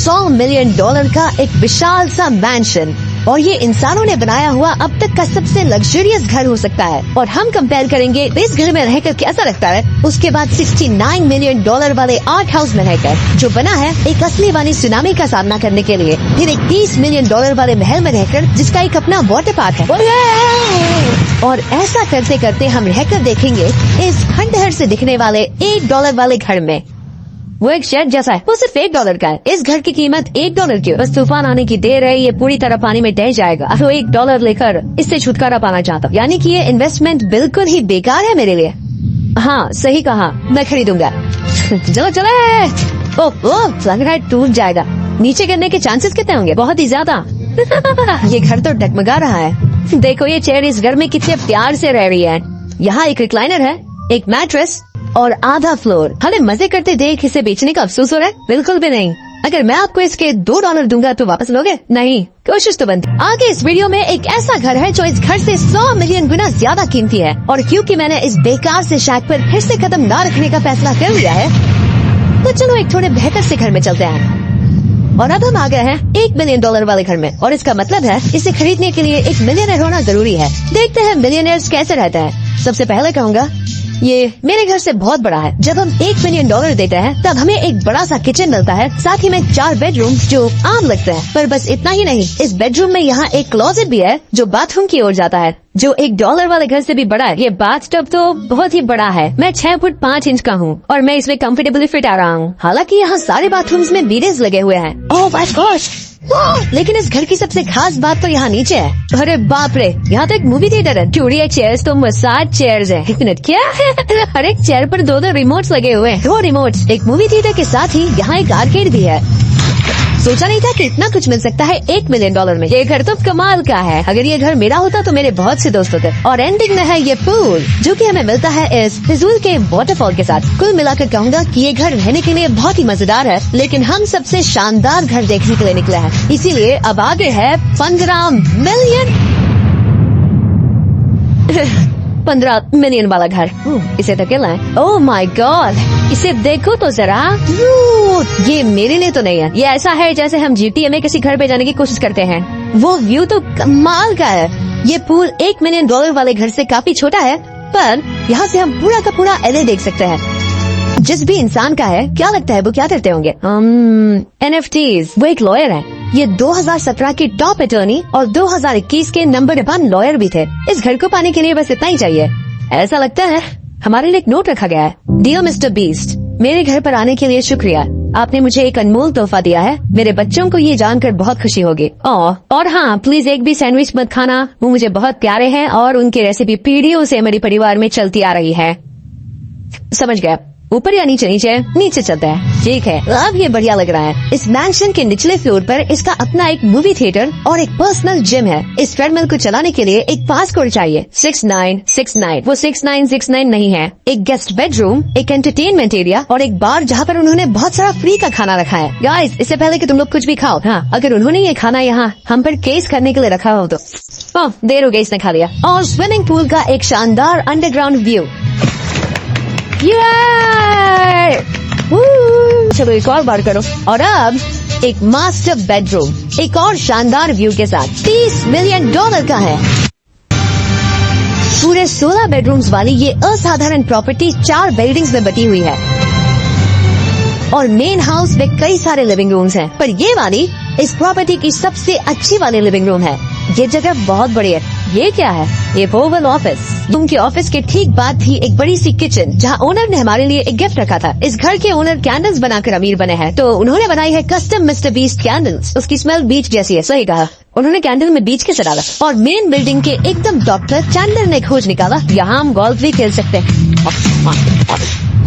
$100 million का एक विशाल सा मैंशन, और ये इंसानों ने बनाया हुआ अब तक का सबसे लग्जरियस घर हो सकता है। और हम कंपेयर करेंगे इस घर में रहकर कैसा लगता है उसके बाद $69 मिलियन वाले आर्ट हाउस में रहकर, जो बना है एक असली वाली सुनामी का सामना करने के लिए। फिर एक $30 मिलियन वाले महल में रहकर जिसका एक अपना वाटर पार्क है। और ऐसा करते करते हम रहकर देखेंगे इस खंडहर से दिखने वाले $1 वाले घर में। वो एक शेड जैसा है, वो सिर्फ $1 का है। इस घर की कीमत $1 की। बस तूफान आने की देर है, ये पूरी तरह पानी में ढह जाएगा। तो $1 लेकर इससे छुटकारा पाना चाहता हूँ। यानी कि ये इन्वेस्टमेंट बिल्कुल ही बेकार है मेरे लिए। हाँ सही कहा, मैं खरीदूंगा। चलो चलो। ओह लग रहा है टूट जाएगा। नीचे गिरने के चांसेस कितने होंगे? बहुत ही ज्यादा। ये घर तो डगमगा रहा है। देखो ये चेयर इस घर में कितने प्यार से रह रही है। यहाँ एक रिक्लाइनर है, एक मैट्रेस और आधा फ्लोर। हमें मजे करते देख इसे बेचने का अफसोस हो रहा है? बिल्कुल भी नहीं। अगर मैं आपको इसके $2 दूंगा तो वापस लोगे? नहीं, कोशिश तो बनती। आगे इस वीडियो में एक ऐसा घर है जो इस घर से 100 मिलियन गुना ज्यादा कीमती है। और क्योंकि मैंने इस बेकार से शैक पर फिर से कदम ना रखने का फैसला कर लिया है, तो चलो एक थोड़े बेहतर से घर में चलते हैं। और अब हम आ गए हैं $1 मिलियन वाले घर में। और इसका मतलब है इसे खरीदने के लिए एक मिलियनर होना जरूरी है। देखते हैं मिलियनर्स कैसे रहते हैं। सबसे पहले कहूँगा ये मेरे घर से बहुत बड़ा है। जब हम $1 मिलियन देते हैं तब हमें एक बड़ा सा किचन मिलता है, साथ ही में 4 बेडरूम जो आम लगते हैं। पर बस इतना ही नहीं, इस बेडरूम में यहाँ एक क्लोजेट भी है जो बाथरूम की ओर जाता है, जो $1 वाले घर से भी बड़ा है। ये बाथटब तो बहुत ही बड़ा है। मैं 6 फुट 5 इंच का हूँ और मैं इसमें कंफर्टेबली फिट आ रहा हूँ। हालांकि यहाँ सारे बाथरूम्स में बीडेस लगे हुए हैं। Oh my God! लेकिन इस घर की सबसे खास बात तो यहाँ नीचे है। अरे बाप रे, यहाँ तो एक मूवी थिएटर है। चूड़िया चेयर्स तो मसाज चेयर्स है। एक मिनट, क्या है? हर एक चेयर पर 2 रिमोट्स लगे हुए हैं। 2 रिमोट्स। एक मूवी थिएटर के साथ ही यहाँ एक आर्केड भी है। सोचा नहीं था कि इतना कुछ मिल सकता है $1 मिलियन में। ये घर तो कमाल का है। अगर ये घर मेरा होता तो मेरे बहुत से दोस्त होते। और एंडिंग में है ये पूल, जो कि हमें मिलता है इस फिजूल के वाटरफॉल के साथ। कुल मिलाकर कहूँगा कि ये घर रहने के लिए बहुत ही मजेदार है। लेकिन हम सबसे शानदार घर देखने के लिए निकले हैं, इसीलिए अब आगे है 15 मिलियन 15 मिलियन वाला घर। इसे तो क्या है? ओह माय गॉड, इसे देखो तो जरा। ये मेरे लिए तो नहीं है। ये ऐसा है जैसे हम GTA में किसी घर पे जाने की कोशिश करते हैं। वो व्यू तो कमाल का है। ये पूल $1 मिलियन वाले घर से काफी छोटा है, पर यहाँ से हम पूरा का पूरा LA देख सकते हैं। जिस भी इंसान का है, क्या लगता है वो क्या करते होंगे? NFTs। वो एक लॉयर है। ये 2017 की टॉप अटॉर्नी और 2021 के नंबर 1 लॉयर भी थे। इस घर को पाने के लिए बस इतना ही चाहिए। ऐसा लगता है हमारे लिए एक नोट रखा गया है। डियर मिस्टर बीस्ट, मेरे घर पर आने के लिए शुक्रिया। आपने मुझे एक अनमोल तोहफा दिया है। मेरे बच्चों को ये जानकर बहुत खुशी होगी। और हाँ, प्लीज एक भी सैंडविच मत खाना। वो मुझे बहुत प्यारे हैं और उनकी रेसिपी पीढ़ियों से मेरे परिवार में चलती आ रही है। समझ गया। ऊपर या नीचे? नीचे। नीचे चलता है, ठीक है। अब ये बढ़िया लग रहा है। इस मैंशन के निचले फ्लोर पर इसका अपना एक मूवी थिएटर और एक पर्सनल जिम है। इस ट्रेडमिल को चलाने के लिए एक पासकोड चाहिए, 6969। वो 6969 नहीं है। एक गेस्ट बेडरूम, एक एंटरटेनमेंट एरिया और एक बार जहाँ पर उन्होंने बहुत सारा फ्री का खाना रखा है। गाइस, इससे पहले कि तुम लोग कुछ भी खाओ, हाँ, अगर उन्होंने ये खाना यहाँ हम पर केस करने के लिए रखा हो तो देर हो गई, इसने खा लिया। और स्विमिंग पूल का एक शानदार अंडरग्राउंड व्यू। चलो एक और बार करो। और अब एक मास्टर बेडरूम एक और शानदार व्यू के साथ $30 मिलियन का है। पूरे 16 बेडरूम्स वाली ये असाधारण प्रॉपर्टी 4 बिल्डिंग्स में बटी हुई है। और मेन हाउस में कई सारे लिविंग रूम्स हैं, पर ये वाली इस प्रॉपर्टी की सबसे अच्छी वाली लिविंग रूम है। ये जगह बहुत बड़ी है। ये क्या है? ये ओवल ऑफिस। उनके ऑफिस के ठीक बाद थी एक बड़ी सी किचन, जहाँ ओनर ने हमारे लिए एक गिफ्ट रखा था। इस घर के ओनर कैंडल्स बनाकर अमीर बने हैं, तो उन्होंने बनाई है कस्टम मिस्टर बीस्ट कैंडल्स। उसकी स्मेल बीच जैसी है। सही कहा। उन्होंने कैंडल में बीच कैसे डाला? और मेन बिल्डिंग के एकदम डॉक्टर चैंडलर ने खोज निकाला, यहाँ हम गोल्फ भी खेल सकते हैं।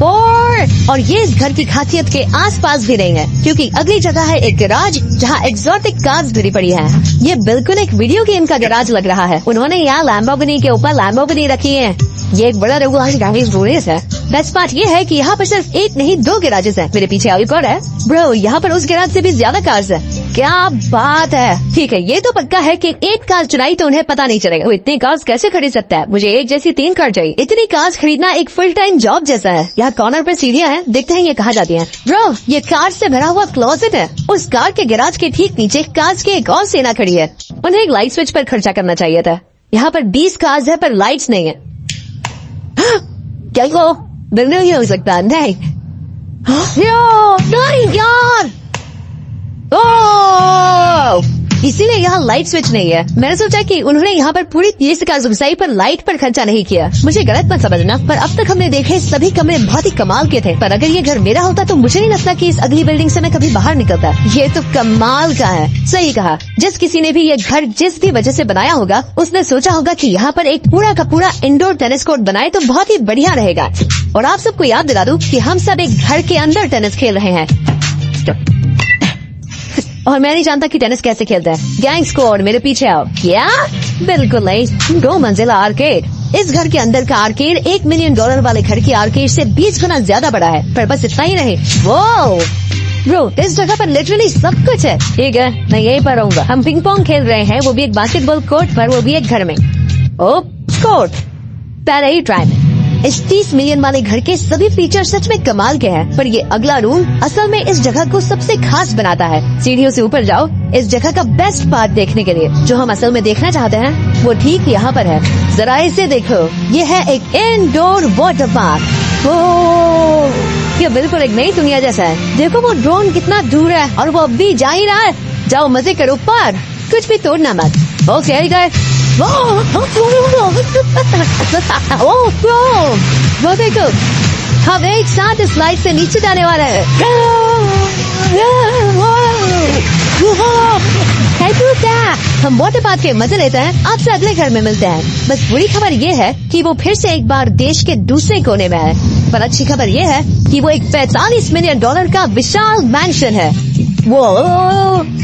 और ये इस घर की खासियत के आसपास भी नहीं है, क्योंकि अगली जगह है एक गैराज जहाँ एक्सोटिक कार्स भरी पड़ी हैं। ये बिल्कुल एक वीडियो गेम का गैराज लग रहा है। उन्होंने यहाँ लैम्बोर्गिनी के ऊपर लैम्बोर्गिनी रखी है। ये एक बड़ा रेस है। बेस्ट पार्ट ये है कि यहाँ पर सिर्फ 1 नहीं 2 गैराजेस हैं। मेरे पीछे एक और है। ब्रो, यहाँ पर उस गैराज से भी ज्यादा कार्स है। क्या बात है। ठीक है, ये तो पक्का है कि एक कार चुराई तो उन्हें पता नहीं चलेगा। वो इतनी कार्स कैसे खरीद सकता है? मुझे एक जैसी 3 कार चाहिए। इतनी कार्स खरीदना एक फुल टाइम जॉब जैसा है। यहाँ कॉर्नर पे सीढ़ियाँ हैं, देखते हैं ये कहाँ जाती हैं। ब्रो, ये कार से भरा हुआ क्लोजेट है। उस कार के गैराज के ठीक नीचे कार्स की एक और सेना खड़ी है। उन्हें एक लाइट स्विच पर खर्चा करना चाहिए था। यहाँ पर 20 कार्स है पर लाइट्स नहीं है। क्या को बिल्कुल नहीं हो सकता। नहीं यार, इसीलिए यहाँ लाइट स्विच नहीं है। मैंने सोचा कि उन्होंने यहाँ पर पूरी 30 कार्स घुसाई पर लाइट पर खर्चा नहीं किया। मुझे गलत मत समझना, पर अब तक हमने देखे सभी कमरे बहुत ही कमाल के थे। पर अगर ये घर मेरा होता तो मुझे नहीं लगता कि इस अगली बिल्डिंग से मैं कभी बाहर निकलता। ये तो कमाल का है। सही कहा। जिस किसी ने भी ये घर जिस भी वजह से बनाया होगा, उसने सोचा होगा कि यहाँ पर एक पूरा का पूरा इंडोर टेनिस कोर्ट बनाए तो बहुत ही बढ़िया रहेगा। और आप सबको याद दिला दूं कि हम सब एक घर के अंदर टेनिस खेल रहे हैं और मैं नहीं जानता कि टेनिस कैसे खेलता है। गैंग स्क्वाड, मेरे पीछे आओ। क्या? बिल्कुल नहीं, 2 मंजिला आर्केड। इस घर के अंदर का आर्केड $1 मिलियन वाले घर की आर्केड से 20 गुना ज्यादा बड़ा है। पर बस इतना ही नहीं, वो ब्रो, इस जगह पर लिटरली सब कुछ है। ठीक है, मैं यहीं पर रहूंगा। हम पिंग पोंग खेल रहे हैं, वो भी एक बास्केटबॉल कोर्ट पर, वो भी एक घर में। ओ कोर्ट, पहले ही ट्राई में। इस 30 मिलियन वाले घर के सभी फीचर सच में कमाल के हैं, पर ये अगला रूम असल में इस जगह को सबसे खास बनाता है। सीढ़ियों से ऊपर जाओ इस जगह का बेस्ट पार्ट देखने के लिए। जो हम असल में देखना चाहते हैं वो ठीक यहाँ पर है। जरा इसे देखो, ये है एक इंडोर वाटर पार्क। ओह, ये बिल्कुल एक नई दुनिया जैसा है। देखो वो ड्रोन कितना दूर है और वो अब भी जा ही रहा है। जाओ मजे करो, पर कुछ भी तोड़ना मत। ओके गाइस, वो देखो, हम एक साथ इस लाइट से नीचे जाने वाले हैं। हम वाटर पार्क के मजे लेते हैं। आपसे अगले घर में मिलते हैं। बस बुरी खबर ये है कि वो फिर से एक बार देश के दूसरे कोने में है, पर अच्छी खबर ये है कि वो एक $45 मिलियन का विशाल मैंशन है। वो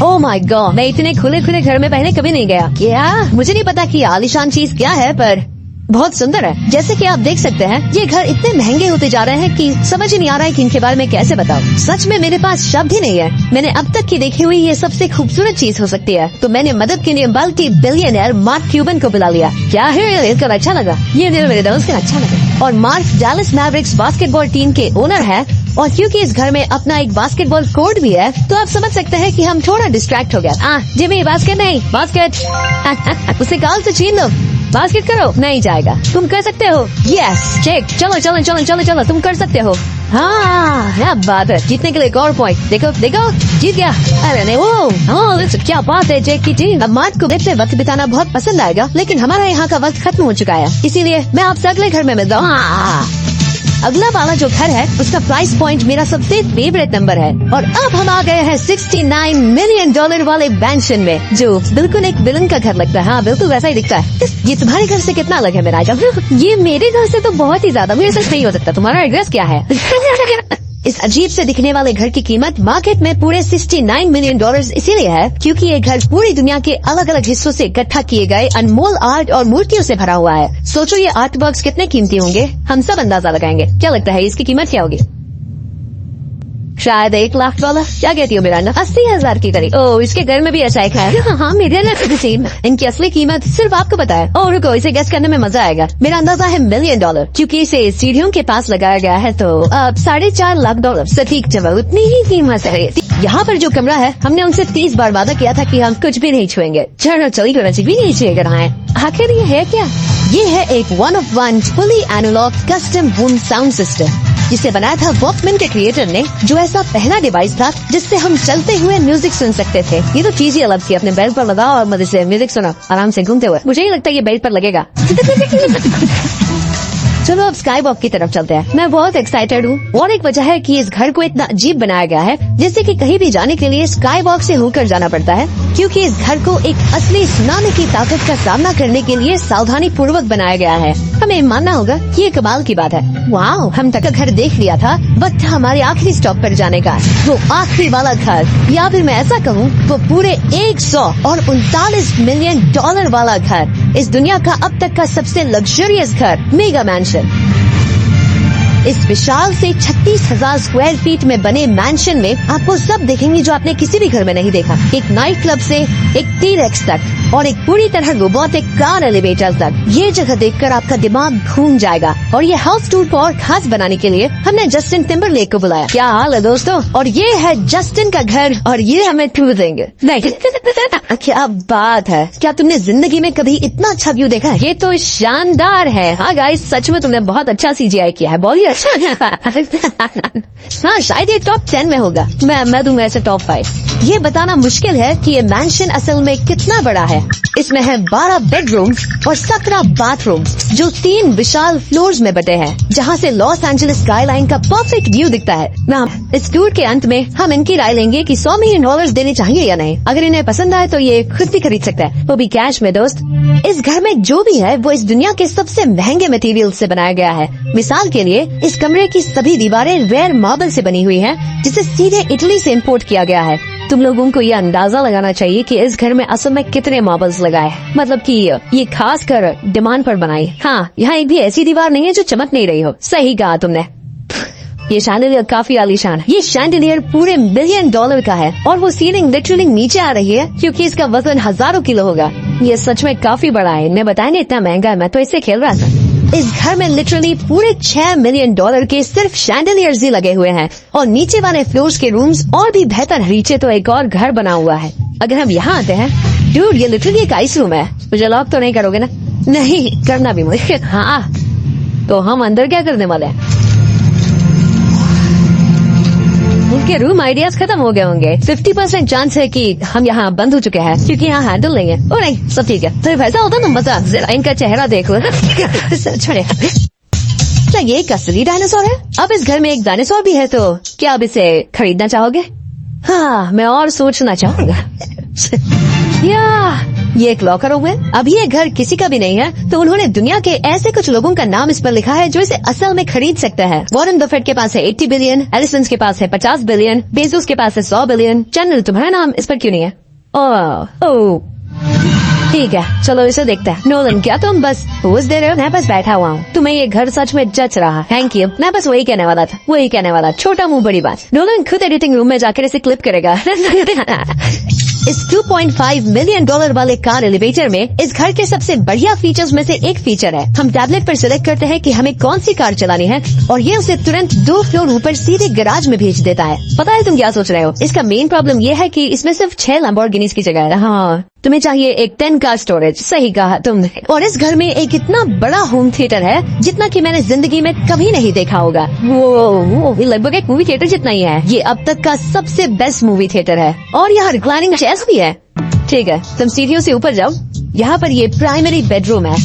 ओह माय गॉड, मैं इतने खुले खुले घर में पहले कभी नहीं गया। क्या? मुझे नहीं पता कि आलीशान चीज क्या है, पर बहुत सुंदर है। जैसे कि आप देख सकते हैं, ये घर इतने महंगे होते जा रहे हैं कि समझ ही नहीं आ रहा है कि इनके बारे में कैसे बताऊं। सच में मेरे पास शब्द ही नहीं है। मैंने अब तक की देखी हुई ये सबसे खूबसूरत चीज हो सकती है। तो मैंने मदद के लिए मल्टी बिलियनर मार्क क्यूबन को बुला लिया। क्या है? इसका अच्छा लगा, ये मेरे दोस्त का अच्छा लगा। और mark Dallas Mavericks basketball team के ओनर है, और क्योंकि इस घर में अपना एक बास्केटबॉल कोर्ट भी है, तो आप समझ सकते हैं कि हम थोड़ा डिस्ट्रैक्ट हो गया। जिमी, बास्केट नहीं, बास्केट उसे गाल से छीन लो। बास्केट करो, नहीं जाएगा। तुम कर सकते हो। Yes, check. चलो चलो चलो चलो चलो, तुम कर सकते हो। हाँ, क्या बात है। जीतने के लिए एक और पॉइंट। देखो देखो, जीत गया। अरे नहीं, वो क्या बात है जैक की टीम। अब मार्क को से वक्त बिताना बहुत पसंद आएगा, लेकिन हमारा यहाँ का वक्त खत्म हो चुका है, इसीलिए मैं आपसे अगले घर में मिलता हूँ। अगला वाला जो घर है उसका प्राइस पॉइंट मेरा सबसे फेवरेट नंबर है। और अब हम आ गए हैं $69 मिलियन वाले मैंशन में, जो बिल्कुल एक विलन का घर लगता है। हाँ, बिल्कुल वैसा ही दिखता है। ये तुम्हारे घर से कितना अलग है मेरा? ये मेरे घर से तो बहुत ही ज्यादा। मुझे सच नहीं हो सकता। तुम्हारा एड्रेस क्या है? इस अजीब से दिखने वाले घर की कीमत मार्केट में पूरे $69 मिलियन इसीलिए है क्योंकि ये घर पूरी दुनिया के अलग अलग हिस्सों से इकट्ठा किए गए अनमोल आर्ट और मूर्तियों से भरा हुआ है। सोचो ये आर्ट वर्क्स कितने कीमती होंगे, हम सब अंदाजा लगाएंगे। क्या लगता है इसकी कीमत क्या होगी? शायद $1 लाख। क्या कहती हो मिरांडा? 80,000 की करीब। ओह, इसके घर में भी ऐसा एक है। हाँ, मेरे सेम। इनकी असली कीमत सिर्फ आपको पता है। ओह रुको, इसे गेस करने में मजा आएगा। मेरा अंदाजा है $1 मिलियन, क्योंकि इसे सीढ़ियों के पास लगाया गया है, तो $4.5 लाख। सटीक जवाब, उतनी ही कीमत है। यहाँ पर जो कमरा है, हमने उनसे 30 बार वादा किया था कि हम कुछ भी नहीं छुएंगे। चलो चली भी नहीं छुएगा रहा है। आखिर ये है क्या? ये है एक 1 of 1 fully analog custom home sound system, जिसे बनाया था वॉकमैन के क्रिएटर ने, जो ऐसा पहला डिवाइस था जिससे हम चलते हुए म्यूजिक सुन सकते थे। ये तो चीज ही अलग थी। अपने बेल्ट पर लगाओ और मजे से म्यूजिक सुनो आराम से घूमते हुए। मुझे नहीं लगता ये बेल्ट पर लगेगा। चलो अब स्काई वॉक की तरफ चलते हैं। मैं बहुत एक्साइटेड हूँ, और एक वजह है कि इस घर को इतना अजीब बनाया गया है, जिससे कि कहीं भी जाने के लिए स्काई वॉक से होकर जाना पड़ता है, क्योंकि इस घर को एक असली सुनामी की ताकत का सामना करने के लिए सावधानी पूर्वक बनाया गया है। हमें मानना होगा कि ये कमाल की बात है। वाओ, हम तक का घर देख लिया था, वक्त हमारे आखिरी स्टॉप पर जाने का। वो आखिरी वाला घर, या फिर मैं ऐसा कहूँ, वो पूरे 139 मिलियन वाला घर, इस दुनिया का अब तक का सबसे लग्जरियस घर, मेगा मैंशन। इस विशाल से 36,000 स्क्वायर फीट में बने मैंशन में आपको सब देखेंगे जो आपने किसी भी घर में नहीं देखा। एक नाइट क्लब से एक T-Rex तक और एक पूरी तरह रोबोटिक कार एलिवेटर तक। ये जगह देखकर आपका दिमाग घूम जाएगा। और ये हाउस टूर को और खास बनाने के लिए हमने जस्टिन टिम्बरलेक को बुलाया। क्या हाल है दोस्तों? और ये है जस्टिन का घर और ये हमें टूर देंगे। नहीं क्या बात है, क्या तुमने जिंदगी में कभी इतना अच्छा व्यू देखा है? ये तो शानदार है। हाँ गाइस, सच में तुमने बहुत अच्छा CGI किया है, बहुत ही अच्छा। हाँ, शायद ये टॉप 10 में होगा। मैं दूंगा ऐसे टॉप 5। ये बताना मुश्किल है कि ये मैंशन असल में कितना बड़ा है। इसमें है 12 बेडरूम्स और 17 बाथरूम्स जो 3 विशाल फ्लोर्स में बटे हैं, जहाँ से लॉस एंजलिस स्काईलाइन का परफेक्ट व्यू दिखता है। इस टूर के अंत में हम इनकी राय लेंगे कि $100 मिलियन देने चाहिए या नहीं। अगर इन्हें पसंद आए तो ये खुद भी खरीद सकता है, वो भी कैश में। दोस्त, इस घर में जो भी है वो इस दुनिया के सबसे महंगे मटेरियल से बनाया गया है। मिसाल के लिए इस कमरे की सभी दीवारें रेयर मार्बल से बनी हुई हैं, जिसे सीधे इटली से इंपोर्ट किया गया है। तुम लोगों को ये अंदाजा लगाना चाहिए कि इस घर में असल में कितने मार्बल्स लगाए, मतलब कि ये खास कर डिमांड पर बनाई। हाँ, यहाँ एक भी ऐसी दीवार नहीं है जो चमक नहीं रही हो। सही कहा तुमने। ये शैंडलियर काफी आलीशान है। ये शैंडलियर पूरे $1 मिलियन का है और वो सीलिंग लिटरली नीचे आ रही है क्योंकि इसका वजन हजारों किलो होगा। ये सच में काफी बड़ा है। इन्हें बताएंगे इतना महंगा है, मैं तो इससे खेल रहा था। इस घर में लिटरली पूरे $6 मिलियन के सिर्फ शैंडलियर्स ही लगे हुए हैं और नीचे वाले फ्लोर्स के रूम्स और भी बेहतर। नीचे तो एक और घर बना हुआ है। अगर हम यहाँ आते हैं, डूड, ये लिटरली एक आइस रूम है। मुझे लॉक तो नहीं करोगे ना? नहीं करना भी मुझे। हाँ, तो हम अंदर क्या करने वाले हैं? उनके रूम आइडियाज खत्म हो गए होंगे। 50% चांस है कि हम यहाँ बंद हो चुके हैं क्योंकि यहाँ हैंडल नहीं है। ओ नहीं, सब ठीक है। तो ऐसा होता ना मजा। जरा इनका चेहरा देखो। छोड़े, क्या ये एक असली डायनासोर है? अब इस घर में एक डायनासोर भी है, तो क्या आप इसे खरीदना चाहोगे? हाँ, मैं और सोचना चाहूँगा। ये एक लॉकर रूम है। अब ये घर किसी का भी नहीं है, तो उन्होंने दुनिया के ऐसे कुछ लोगों का नाम इस पर लिखा है जो इसे असल में खरीद सकते हैं। वॉरेन बफेट के पास है 80 बिलियन, एलिसन के पास है 50 बिलियन, बेजोस के पास है 100 बिलियन। जनरल, तुम्हारा नाम इस पर क्यों नहीं है? ओह, ठीक है, चलो इसे देखते हैं। नोलन, क्या तुम बस पोज दे रहे हो? मैं बस बैठा हुआ हूँ। तुम्हें ये घर सच में जच रहा। Thank you. मैं बस वही कहने वाला था। छोटा मुंह बड़ी बात। नोलन खुद एडिटिंग रूम में जाकर इसे क्लिप करेगा। इस $2.5 मिलियन वाले कार एलिवेटर में इस घर के सबसे बढ़िया फीचर्स में से एक फीचर है। हम टैबलेट पर सिलेक्ट करते हैं कि हमें कौन सी कार चलानी है और ये उसे तुरंत 2 फ्लोर ऊपर सीधे गैराज में भेज देता है। पता है तुम क्या सोच रहे हो? इसका मेन प्रॉब्लम ये है कि इसमें सिर्फ 6 लैम्बोर्गिनीज की जगह है। हाँ, तुम्हें चाहिए एक 10 कार स्टोरेज। सही कहा तुमने। और इस घर में एक इतना बड़ा होम थिएटर है जितना कि मैंने जिंदगी में कभी नहीं देखा होगा। वो लगभग एक मूवी थिएटर जितना ही है। ये अब तक का सबसे बेस्ट मूवी थिएटर है और यहाँ रिक्लाइनिंग चेयर्स भी है। ठीक है, तुम सीढ़ियों से ऊपर जाओ। यहाँ पर ये प्राइमरी बेडरूम है।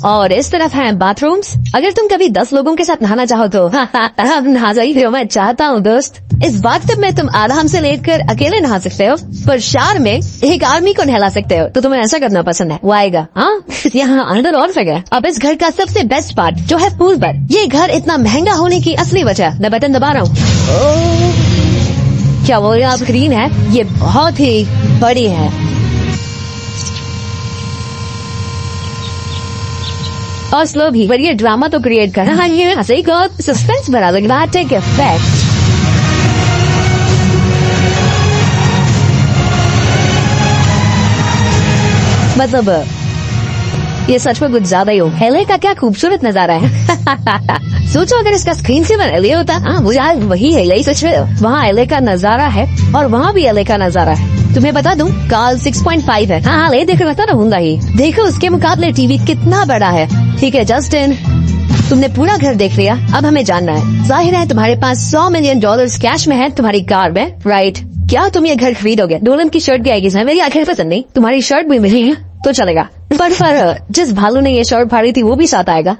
और इस तरफ हैं बाथरूम्स। अगर तुम कभी 10 लोगों के साथ नहाना चाहो तो नहा जाइए। मैं चाहता हूँ दोस्त। इस बाथटब में तुम आराम से लेटकर अकेले नहा सकते हो, पर शार में एक आर्मी को नहला सकते हो। तो तुम्हें ऐसा करना पसंद है, वो आएगा। हाँ, यहाँ अंदर और जगह। अब इस घर का सबसे बेस्ट पार्ट जो है पूल पर। ये घर इतना महंगा होने की असली वजह, मैं बटन दबा रहा हूँ। क्या वो यहाँ स्क्रीन है? ये बहुत ही बड़ी है। और स्लो भी, पर ये ड्रामा तो क्रिएट करना। हाँ, ये सही कहो, सस्पेंस बना लग रहा है। Take effect. मतलब ये सच में कुछ ज्यादा ही हो। एलए का क्या खूबसूरत नजारा है। सोचो अगर इसका स्क्रीन सेवर एलए होता। हाँ, वो यार वही है, यही सच में। वहाँ एलए का नजारा है और वहाँ भी एलए का नजारा है। तुम्हें बता दूं, काल 6.5 है। हाँ, ले देख रहा रहूंगा ही। देखो उसके मुकाबले टीवी कितना बड़ा है। ठीक है जस्टिन, तुमने पूरा घर देख लिया। अब हमें जानना है, जाहिर है तुम्हारे पास $100 मिलियन कैश में है तुम्हारी कार में, राइट? क्या तुम ये घर खरीदोगे? नोलन की शर्ट भी आएगी। मेरी आखिर पसंद नहीं, तुम्हारी शर्ट भी मिली है तो चलेगा। पर जिस भालू ने ये शर्ट फाड़ी थी वो भी साथ आएगा।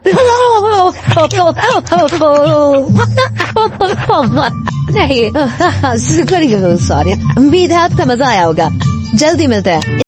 नहीं, सॉरी। उम्मीद है आपका मजा आया होगा। जल्दी मिलते हैं।